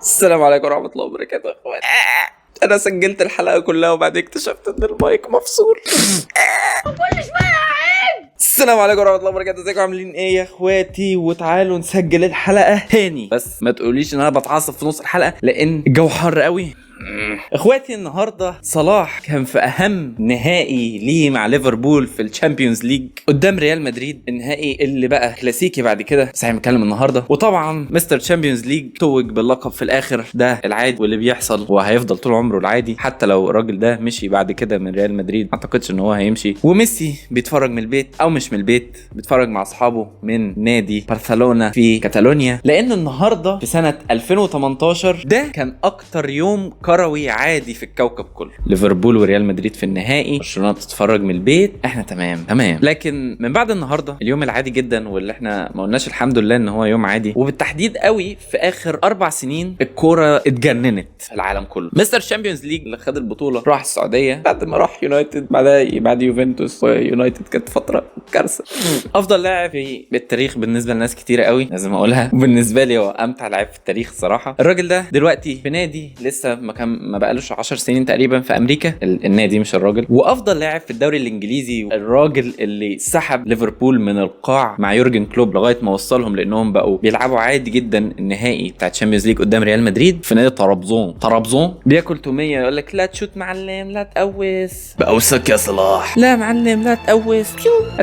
السلام عليكم ورحمة الله وبركاته يا اخوان. انا سجلت الحلقة كلها وبعدين اكتشفت ان المايك مفصول. كل شوية السلام عليكم ورحمة الله وبركاته. ازيكم عاملين ايه يا اخواتي؟ وتعالوا نسجل الحلقة تاني. بس ما تقوليش ان انا بتعصب في نص الحلقة لان الجو حر قوي. اخواتي النهارده صلاح كان في اهم نهائي ليه مع ليفربول في الشامبيونز ليج قدام ريال مدريد، النهائي اللي بقى كلاسيكي بعد كده، بس هنتكلم النهارده. وطبعا مستر تشامبيونز ليج توج باللقب في الاخر، ده العادي واللي بيحصل وهيفضل طول عمره العادي حتى لو الراجل ده مشي بعد كده من ريال مدريد. ما اعتقدش ان هو هيمشي. وميسي بيتفرج من البيت او مش من البيت، بيتفرج مع اصحابه من نادي برشلونة في كاتالونيا، لان النهارده في سنة 2018 ده كان اكتر يوم كروي عادي في الكوكب كله. ليفربول وريال مدريد في النهائي، برشلونة بتتفرج من البيت، احنا تمام. لكن من بعد النهارده اليوم العادي جدا، واللي احنا ما قلناش الحمد لله ان هو يوم عادي، وبالتحديد قوي في اخر 4 سنين الكوره اتجننت في العالم كله. مستر شامبيونز ليج اللي خد البطوله راح السعوديه بعد ما راح يونايتد، بعد يوفنتوس ويونايتد كانت فتره كارثه. افضل لاعب في التاريخ بالنسبه لناس كتيره قوي لازم اقولها، وبالنسبه لي هو امتع لاعب في التاريخ صراحه. الراجل ده دلوقتي في نادي لسه ما بقالوش 10 سنين تقريبا في امريكا، النادي مش الراجل. وافضل لاعب في الدوري الانجليزي، الراجل اللي سحب ليفربول من القاع مع يورجن كلوب لغايه ما وصلهم لانهم بقوا بيلعبوا عادي جدا النهائي بتاع الشامبيونز ليج قدام ريال مدريد في نادي طرابزون. بياكل توميه يقول لك لا تشوت معلم، لا تقوس بقوسك يا صلاح، لا معلم لا تقوس.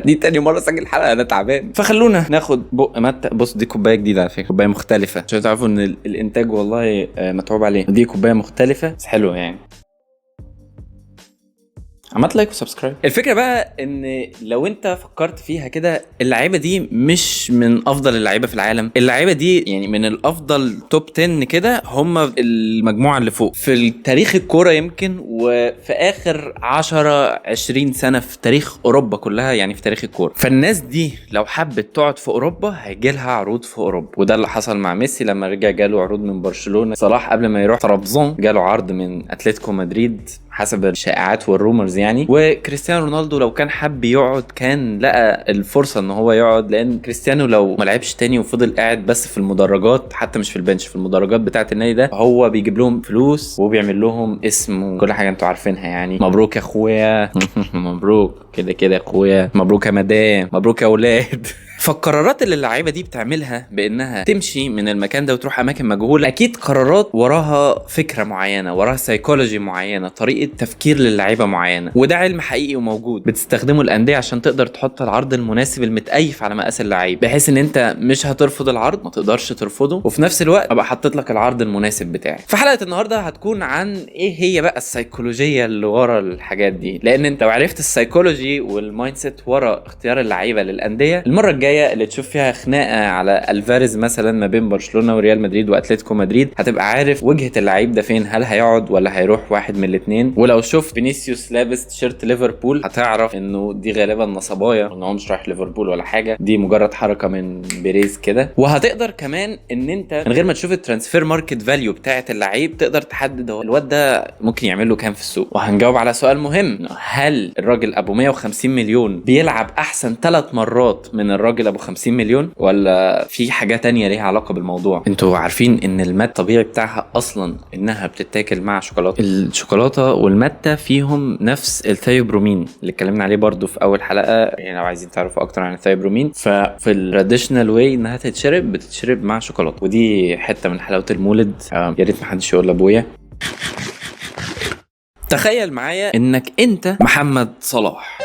دي تاني مره اسجل حلقه انا تعبان، فخلونا ناخد بق متى. بص دي كوبايه جديده على فكره، كوبايه مختلفه عشان تعرفوا ان الانتاج والله متعوب عليه. دي كوبايه مختلفه بس حلوه يعني. عملت لايك وسبسكرايب. الفكره بقى ان لو انت فكرت فيها كده، اللعيبه دي مش من افضل اللعيبه في العالم، اللعيبه دي يعني من الافضل توب 10 كده، هم المجموعه اللي فوق في التاريخ الكوره يمكن، وفي اخر 10-20 سنه في تاريخ اوروبا كلها، يعني في تاريخ الكوره. فالناس دي لو حبت تقعد في اوروبا هيجي لها عروض في اوروبا، وده اللي حصل مع ميسي لما رجع جاله عروض من برشلونه. صلاح قبل ما يروح طرابزون جاله عرض من اتلتيكو مدريد حسب الشائعات والرومرز يعني. وكريستيانو رونالدو لو كان حب يقعد كان لقى الفرصه ان هو يقعد، لان كريستيانو لو ما لعبش تاني وفضل قاعد بس في المدرجات، حتى مش في البنش، في المدرجات بتاعه النادي ده، هو بيجيب لهم فلوس وبيعمل لهم اسم وكل حاجه انتوا عارفينها يعني. مبروك يا اخويا. مبروك كده كده يا اخويا، مبروك يا مدام، مبروك يا اولاد. فالقرارات اللي اللعيبه دي بتعملها بانها تمشي من المكان ده وتروح اماكن مجهوله، اكيد قرارات وراها فكره معينه، وراها سيكولوجي معينه، طريقه تفكير للعيبه معينه، وده علم حقيقي وموجود بتستخدمه الانديه عشان تقدر تحط العرض المناسب المتأيف على مقاس اللعيب، بحيث ان انت مش هترفض العرض، ما تقدرش ترفضه، وفي نفس الوقت ابقى حطيت لك العرض المناسب بتاعي. فحلقه النهارده هتكون عن ايه هي بقى السيكولوجيه اللي ورا الحاجات دي، لان انت لو عرفت السيكولوجي والمايند سيت ورا اختيار اللعيبه للانديه، المره الجايه اللي تشوف فيها خناقه على الفاريز مثلا ما بين برشلونه وريال مدريد واتلتيكو مدريد، هتبقى عارف وجهه اللعيب ده فين، هل هيقعد ولا هيروح واحد من الاثنين. ولو شفت فينيسيوس لابس تيشيرت ليفربول هتعرف انه دي غالبا نصبايا، وان هو مش رايح ليفربول ولا حاجه، دي مجرد حركه من بيريز كده. وهتقدر كمان ان انت من غير ما تشوف الترانسفير ماركت فاليو بتاعه اللعيب تقدر تحدد هو الواد ده ممكن يعمل له كام في السوق. وهنجاوب على سؤال مهم، هل الراجل ابو 150 مليون بيلعب احسن 3 مرات من الراجل ابو 50 مليون، ولا في حاجه تانية ليها علاقه بالموضوع؟ انتوا عارفين ان المادة الطبيعي بتاعها اصلا انها بتتاكل مع شوكولاته. الشوكولاته والمادة فيهم نفس الثيوبرومين اللي اتكلمنا عليه برضو في اول حلقه، يعني لو عايزين تعرفوا اكتر عن الثيوبرومين، ففي التراديشنال واي انها بتتشرب مع شوكولاته، ودي حته من حلاوه المولد. يا ريت محدش يقول لابويا. تخيل معايا انك انت محمد صلاح،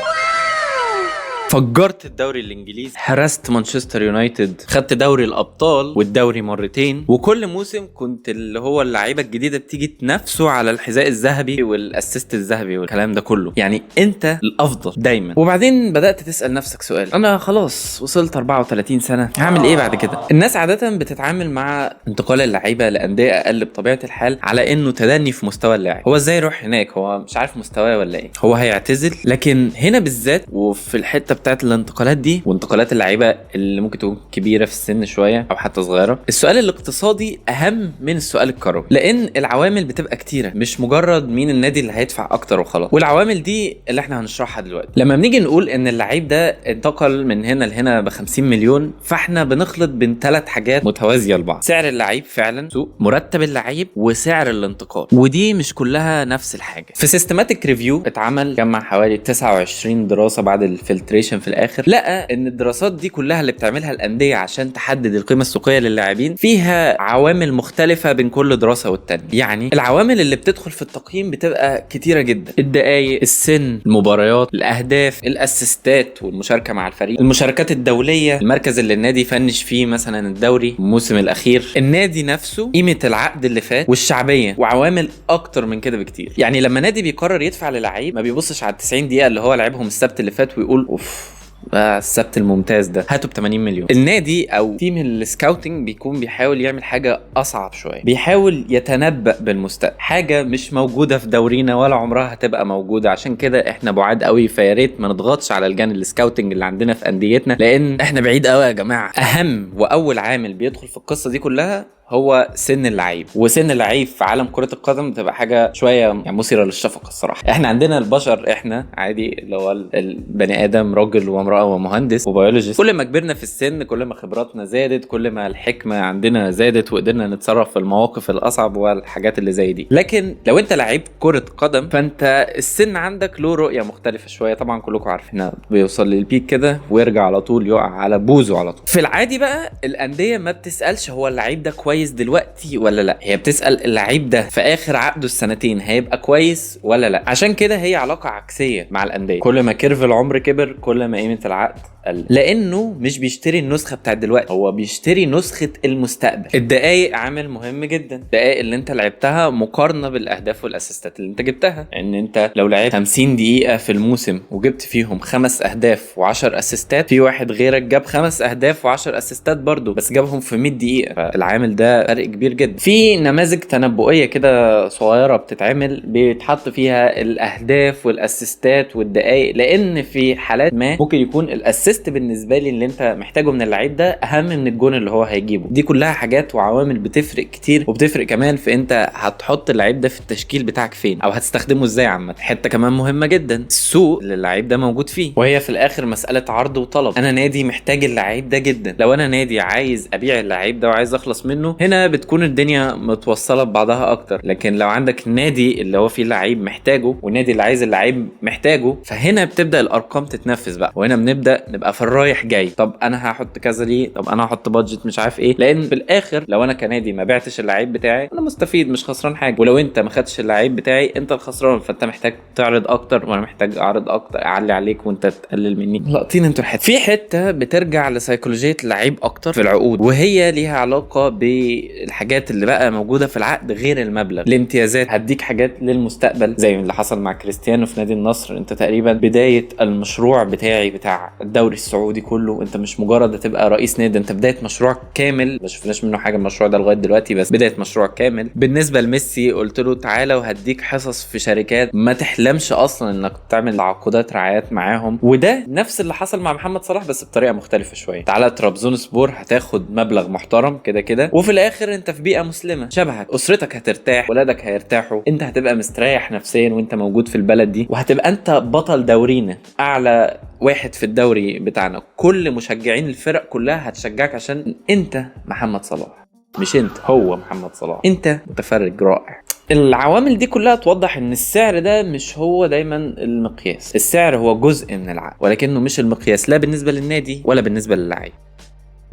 فجرت الدوري الانجليزي، حرست مانشستر يونايتد، خدت دوري الابطال والدوري مرتين، وكل موسم كنت اللي هو اللعيبه الجديده بتيجي تنافسوا على الحذاء الذهبي والاسيست الذهبي والكلام ده كله، يعني انت الافضل دايما. وبعدين بدات تسال نفسك سؤال، انا خلاص وصلت 34 سنه، هعمل ايه بعد كده؟ الناس عاده بتتعامل مع انتقال اللعيبه لانديه اقل بطبيعه الحال على انه تدني في مستوى اللاعب، هو ازاي يروح هناك، هو مش عارف مستواه ولا ايه، هو هيعتزل. لكن هنا بالذات وفي الحته بتاعت الانتقالات دي وانتقالات اللعيبه اللي ممكن تكون كبيره في السن شويه او حتى صغيره، السؤال الاقتصادي اهم من السؤال الكروي، لان العوامل بتبقى كتيره، مش مجرد مين النادي اللي هيدفع اكتر وخلاص. والعوامل دي اللي احنا هنشرحها دلوقتي. لما بنيجي نقول ان اللعيب ده انتقل من هنا لهنا ب 50 مليون، فاحنا بنخلط بين 3 حاجات متوازيه لبعض: سعر اللعيب فعلا، سوق، مرتب اللعيب، وسعر الانتقال. ودي مش كلها نفس الحاجه. في سيستماتيك ريفيو اتعمل جمع حوالي 29 دراسه بعد الفلتريشن في الاخر، لقى ان الدراسات دي كلها اللي بتعملها الانديه عشان تحدد القيمه السوقيه للاعبين فيها عوامل مختلفه بين كل دراسه والتانيه. يعني العوامل اللي بتدخل في التقييم بتبقى كتيره جدا: الدقائق، السن، المباريات، الاهداف، الاسيستات والمشاركه مع الفريق، المشاركات الدوليه، المركز اللي النادي فنش فيه مثلا الدوري الموسم الاخير، النادي نفسه، قيمه العقد اللي فات، والشعبيه، وعوامل اكتر من كده بكتير. يعني لما نادي بيقرر يدفع للعيب ما بيبصش على 90 دقيقه اللي هو لعبهم السبت اللي فات ويقول اوف السبت الممتاز ده هاته ب 80 مليون. النادي او تيم السكاوتنج بيكون بيحاول يعمل حاجه اصعب شويه، بيحاول يتنبأ بالمستقبل، حاجه مش موجوده في دورينا ولا عمرها هتبقى موجوده. عشان كده احنا بعاد قوي، فيا ريت ما نضغطش على الجانب السكاوتنج اللي عندنا في انديتنا، لان احنا بعيد قوي يا جماعه. اهم واول عامل بيدخل في القصه دي كلها هو سن اللعيب. وسن اللعيب في عالم كرة القدم بتبقى حاجة شوية يعني مثيرة للشفقة الصراحة. احنا عندنا البشر، احنا عادي اللي هو البني ادم، راجل وامرأة ومهندس وبيولوجيست، كل ما كبرنا في السن كل ما خبراتنا زادت، كل ما الحكمة عندنا زادت وقدرنا نتصرف في المواقف الأصعب والحاجات اللي زي دي. لكن لو انت لعيب كرة قدم فانت السن عندك له رؤية مختلفة شوية. طبعا كلكم عارفين بيوصل للبيك كده ويرجع على طول يقع على بوزه على طول. في العادي بقى الأندية ما بتسألش هو اللعيب ده كويس دلوقتي ولا لا، هي بتسأل اللعيب ده في اخر عقده السنتين هيبقى كويس ولا لا. عشان كده هي علاقة عكسية مع الأندية، كل ما كيرف العمر كبر كل ما قيمة العقد قل، لانه مش بيشتري النسخة بتاعت دلوقتي، هو بيشتري نسخة المستقبل. الدقايق عامل مهم جدا، الدقايق اللي انت لعبتها مقارنة بالاهداف والاسيستات اللي انت جبتها. ان انت لو لعبت 50 دقيقة في الموسم وجبت فيهم 5 اهداف و10 اسيستات، في واحد غيرك جاب 5 اهداف و10 اسيستات برضو بس جابهم في 100 دقيقة، فالعامل ده فرق كبير جدا. في نماذج تنبؤية كده صغيرة بتتعمل بيتحط فيها الاهداف والاسيستات والدقايق، لان في حالات ما ممكن يكون الاسيست بالنسبة لي اللي انت محتاجه من اللعيب ده اهم من الجون اللي هو هيجيبه. دي كلها حاجات وعوامل بتفرق كتير، وبتفرق كمان في انت هتحط اللعيب ده في التشكيل بتاعك فين او هتستخدمه ازاي. عامة حتة كمان مهمة جدا السوق اللي اللعيب ده موجود فيه، وهي في الاخر مسألة عرض وطلب. انا نادي محتاج اللعيب ده جدا، لو انا نادي عايز ابيع اللعيب ده وعايز اخلص منه هنا بتكون الدنيا متوصلة ببعضها اكتر. لكن لو عندك نادي اللي هو فيه لعيب محتاجه والنادي اللي عايز اللعيب محتاجه، فهنا بتبدأ الارقام تتنفذ بقى، وهنا بنبدأ نبقى في الرايح جاي. طب انا هحط كذا ليه؟ طب انا هحط بادجت مش عارف ايه، لان في الاخر لو انا كنادي ما بعتش اللعيب بتاعي انا مستفيد مش خسران حاجه، ولو انت ما خدتش اللعيب بتاعي انت الخسران. فانت محتاج تعرض اكتر وانا محتاج اعرض اكتر، اعلي عليك وانت تقلل مني. لقطين انتوا الحته في حته بترجع لسيكولوجيه اللعيب اكتر في العقود، وهي ليها علاقه بالحاجات اللي بقى موجوده في العقد غير المبلغ. الامتيازات هديك حاجات للمستقبل زي اللي حصل مع كريستيانو في نادي النصر. انت تقريبا بدايه المشروع بتاعي بتاع الدوري السعودي كله، انت مش مجرد تبقى رئيس نادي، انت بدايه مشروع كامل ما شفناش منه حاجه المشروع ده لغايه دلوقتي، بس بدايه مشروع كامل. بالنسبه لميسي قلت له تعالى وهديك حصص في شركات ما تحلمش اصلا انك تعمل تعاقدات رعايات معاهم، وده نفس اللي حصل مع محمد صلاح بس بطريقه مختلفه شويه. تعالى ترابزون سبور هتاخد مبلغ محترم كده كده، وفي الاخر انت في بيئه مسلمه شبهك، اسرتك هترتاح، ولادك هيرتاحوا، انت هتبقى مستريح نفسيا وانت موجود في البلد دي، وهتبقى انت بطل دورينا، اعلى واحد في الدوري بتاعنا. كل مشجعين الفرق كلها هتشجعك عشان انت محمد صلاح، مش انت هو محمد صلاح، انت متفرج رائع. العوامل دي كلها توضح ان السعر ده مش هو دايما المقياس. السعر هو جزء من العقد ولكنه مش المقياس، لا بالنسبة للنادي ولا بالنسبة للاعب.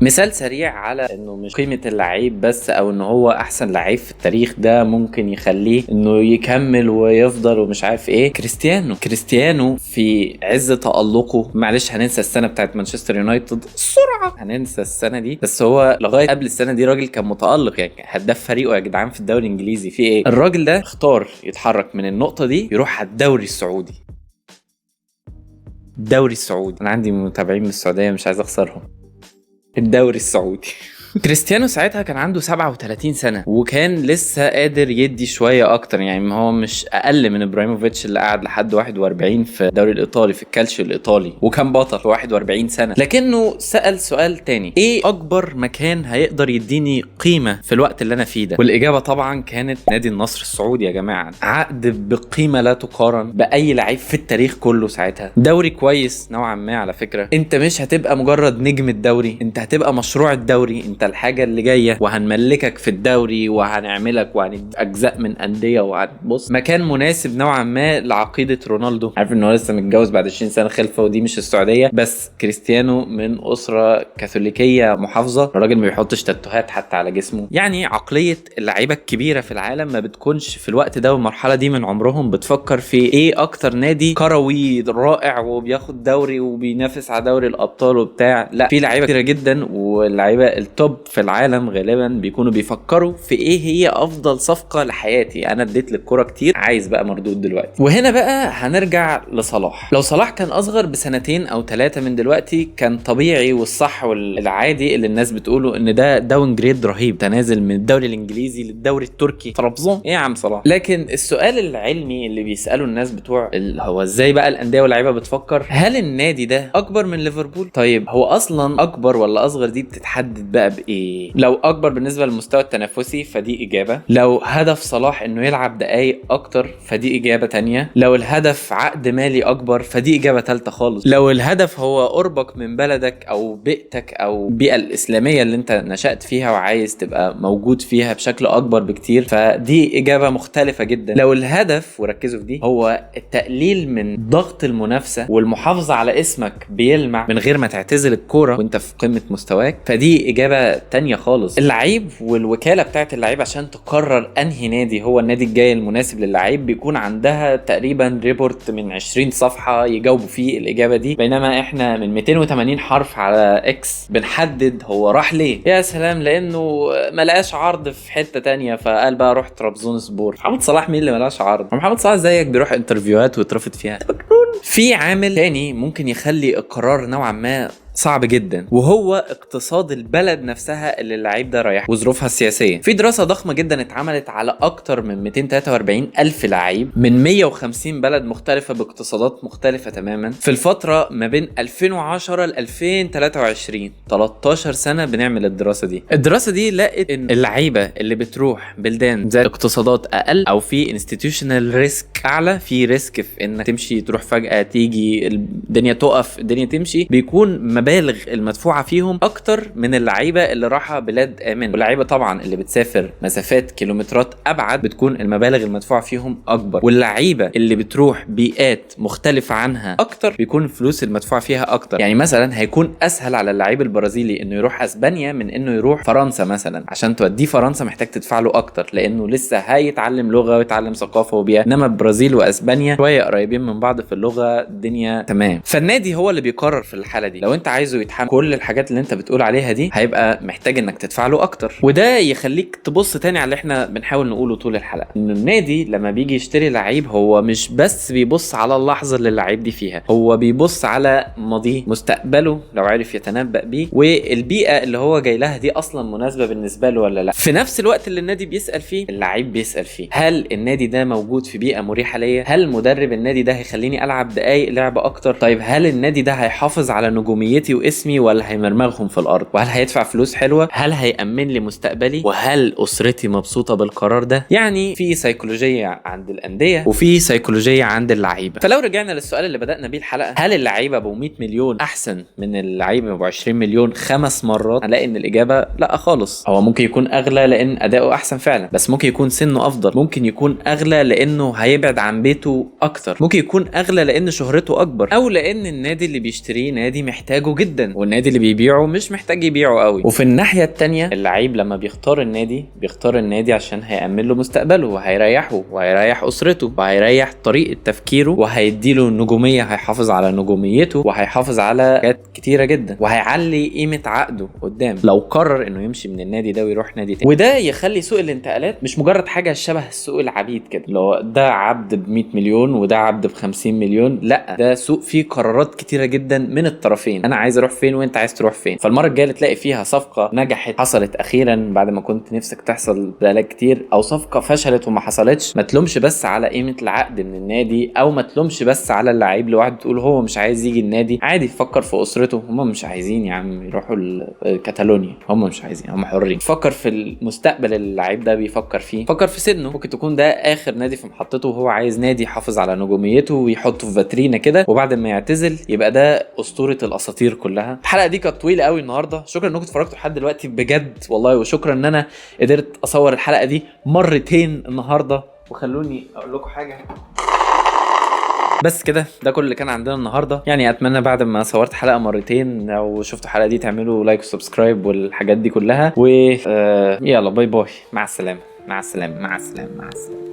مثال سريع على انه مش قيمة اللعيب بس او انه هو احسن لعيب في التاريخ ده ممكن يخليه انه يكمل ويفضل ومش عارف ايه. كريستيانو في عز تألقه، معلش هننسى السنة بتاعت مانشستر يونايتد السرعة، هننسى السنة دي، بس هو لغاية قبل السنة دي راجل كان متألق، يعني هداف فريقه يا جدعان في الدوري الانجليزي. في ايه؟ الراجل ده اختار يتحرك من النقطة دي يروح على الدوري السعودي. الدوري السعودي، انا عندي متابعين من السعودية مش عايز اخسرهم. الدوري السعودي كريستيانو ساعتها كان عنده 37 سنة وكان لسه قادر يدي شوية اكتر، يعني ما هو مش اقل من ابراهيموفيتش اللي قعد لحد 41 في الدوري الايطالي في الكالشيو الايطالي وكان بطل في 41 سنة. لكنه سأل سؤال تاني: ايه اكبر مكان هيقدر يديني قيمة في الوقت اللي انا فيه ده؟ والاجابة طبعا كانت نادي النصر السعودي. يا جماعة عقد بقيمة لا تقارن باي لعيب في التاريخ كله ساعتها، دوري كويس نوعا ما على فكرة، انت مش هتبقى مجرد نجم الدوري، انت هتبقى مشروع الدوري، انت الحاجة اللي جاية وهنملكك في الدوري وهنعملك وهنديك اجزاء من اندية وهتبص مكان مناسب نوعا ما لعقيدة رونالدو. عارف ان هو لسه متجوز بعد 20 سنة خلفه ودي مش السعودية، بس كريستيانو من اسرة كاثوليكية محافظة، الراجل ما بيحطش تاتوهات حتى على جسمه. يعني عقلية اللعيبة الكبيرة في العالم ما بتكونش في الوقت ده والمرحلة دي من عمرهم بتفكر في ايه اكتر نادي كروي رائع وبياخد دوري وبينافس على دوري الابطال وبتاع. لا، في لعيبة كتيرة جدا واللعيبة التوب في العالم غالبا بيكونوا بيفكروا في ايه هي افضل صفقة لحياتي، انا اديت للكرة كتير عايز بقى مردود دلوقتي. وهنا بقى هنرجع لصلاح. لو صلاح كان اصغر بسنتين او 3 من دلوقتي كان طبيعي والصح والعادي اللي الناس بتقوله ان ده داون جريد رهيب، تنازل من الدوري الانجليزي للدوري التركي، طرابزون ايه يا عم صلاح. لكن السؤال العلمي اللي بيساله الناس بتوع هو ازاي بقى الانديه واللعيبه بتفكر، هل النادي ده اكبر من ليفربول؟ طيب هو اصلا اكبر ولا اصغر دي بتتحدد بقى بايه؟ لو اكبر بالنسبه للمستوى التنافسي فدي اجابه، لو هدف صلاح انه يلعب دقايق اكتر فدي اجابه تانية، لو الهدف عقد مالي اكبر فدي اجابه ثالثه خالص، لو الهدف هو قربك من بلدك او بيئتك او البيئه الاسلاميه اللي انت نشأت فيها وعايز تبقى موجود فيها بشكل اكبر بكتير فدي اجابه مختلفه جدا، لو الهدف وركزوا في دي هو التقليل من ضغط المنافسه والمحافظه على اسمك بيلمع من غير ما تعتزل الكوره وانت في قمه مستواك فدي اجابه تانية خالص. اللعيب والوكاله بتاعت اللعيب عشان تقرر انهي نادي هو النادي الجاي المناسب للعيب بيكون عندها تقريبا ريبورت من 20 صفحه يجاوبوا فيه الاجابه دي، بينما احنا من 280 حرف على اكس بنحدد هو راح ليه. يا سلام، لانه ما لقاش عرض في حته تانية فقال بقى روح طرابزون سبور. محمد صلاح مين اللي ما لقاش عرض؟ محمد صلاح زيك بيروح انترفيوهات ويترفض فيها. في عامل تاني ممكن يخلي القرار نوعا ما صعب جدا وهو اقتصاد البلد نفسها اللي اللعيب ده رايح وظروفها السياسيه. في دراسه ضخمه جدا اتعملت على اكتر من 243 الف لعيب من 150 بلد مختلفه باقتصادات مختلفه تماما في الفتره ما بين 2010 ل 2023، 13 سنه بنعمل الدراسه دي. الدراسه دي لقت ان اللعيبه اللي بتروح بلدان زي اقتصادات اقل او في انستتيوشنال ريسك اعلى، في ريسك في انك تمشي تروح فجاه تيجي الدنيا تقف الدنيا تمشي، بيكون مبالغ المدفوعه فيهم اكتر من اللعيبه اللي راحه بلاد امن. واللعيبه طبعا اللي بتسافر مسافات كيلومترات ابعد بتكون المبالغ المدفوعه فيهم اكبر، واللعيبه اللي بتروح بيئات مختلفه عنها اكتر بيكون الفلوس المدفوعه فيها اكتر. يعني مثلا هيكون اسهل على اللعيب البرازيلي انه يروح اسبانيا من انه يروح فرنسا مثلا، عشان توديه فرنسا محتاج تدفع له اكتر لانه لسه هيتعلم لغه ويتعلم ثقافه وبيئه، انما البرازيل واسبانيا شويه قريبين من بعض في اللغه الدنيا تمام. فالنادي هو اللي بيقرر في الحاله دي، لو انت عايزه يتحمل كل الحاجات اللي انت بتقول عليها دي هيبقى محتاج انك تدفع له اكتر. وده يخليك تبص تاني على اللي احنا بنحاول نقوله طول الحلقه، ان النادي لما بيجي يشتري لعيب هو مش بس بيبص على اللحظه اللي اللعيب دي فيها، هو بيبص على ماضيه، مستقبله لو عرف يتنبأ بيه، والبيئه اللي هو جاي لها دي اصلا مناسبه بالنسبه له ولا لا. في نفس الوقت اللي النادي بيسأل فيه اللعيب بيسأل فيه، هل النادي ده موجود في بيئه مريحه ليا؟ هل مدرب النادي ده هيخليني العب دقايق لعب اكتر؟ طيب هل النادي ده هيحافظ على نجوميتي واسمي ولا هيمرمغهم في الارض؟ وهل هيدفع فلوس حلوه؟ هل هيأمن لي مستقبلي؟ وهل اسرتي مبسوطه بالقرار ده؟ يعني في سيكولوجيه عند الانديه وفي سيكولوجيه عند اللعيبه. فلو رجعنا للسؤال اللي بدأنا بيه الحلقه، هل اللعيبه ابو 100 مليون احسن من اللعيبه ابو 20 مليون 5 مرات؟ هنلاقي ان الاجابه لا خالص. هو ممكن يكون اغلى لان اداؤه احسن فعلا، بس ممكن يكون سنه افضل، ممكن يكون اغلى لانه هيبعد عن بيته اكتر، ممكن يكون اغلى لان شهرته اكبر، او لان النادي اللي بيشتريه نادي محتاجه جدا والنادي اللي بيبيعه مش محتاج يبيعه قوي. وفي الناحيه التانية اللعيب لما بيختار النادي بيختار النادي عشان هيأمن له مستقبله وهيريحه وهيريح اسرته وهيريح طريقه تفكيره وهيديله نجوميه، هيحافظ على نجوميته وهيحافظ على حاجات كتيره جدا وهيعلي قيمه عقده قدام لو قرر انه يمشي من النادي ده ويروح نادي تاني. وده يخلي سوق الانتقالات مش مجرد حاجه شبه سوق العبيد كده، لو ده عبد ب 100 مليون وده عبد ب 50 مليون، لا ده سوق فيه قرارات كتيره جدا من الطرفين. انا عايز اروح فين وانت عايز تروح فين. فالمره الجايه اللي تلاقي فيها صفقه نجحت حصلت اخيرا بعد ما كنت نفسك تحصل بقالك كتير، او صفقه فشلت وما حصلتش، ما تلومش بس على قيمه العقد من النادي، او ما تلومش بس على اللعيب لوحده تقول هو مش عايز يجي النادي. عادي فكر في اسرته، هم مش عايزين يا عم يروحوا كاتالونيا، هم مش عايزين، هم حرين. فكر في المستقبل اللي اللعيب ده بيفكر فيه، فكر في سنه، ممكن تكون ده اخر نادي في محطته وهو عايز نادي يحافظ على نجوميته ويحطه في فاترينا كده، وبعد ما يعتزل يبقى ده اسطوره الاساطير كلها. الحلقه دي كانت طويله قوي النهارده، شكرا انكم اتفرجتوا لحد دلوقتي بجد والله، وشكرا ان انا قدرت اصور الحلقه دي مرتين النهارده. وخلوني اقول لكم حاجه بس كده، ده كل اللي كان عندنا النهارده. يعني اتمنى بعد ما صورت حلقه مرتين او شفتوا الحلقه دي تعملوا لايك وسبسكرايب والحاجات دي كلها، و يلا باي باي، مع السلامه مع السلامه مع السلامه مع السلامه.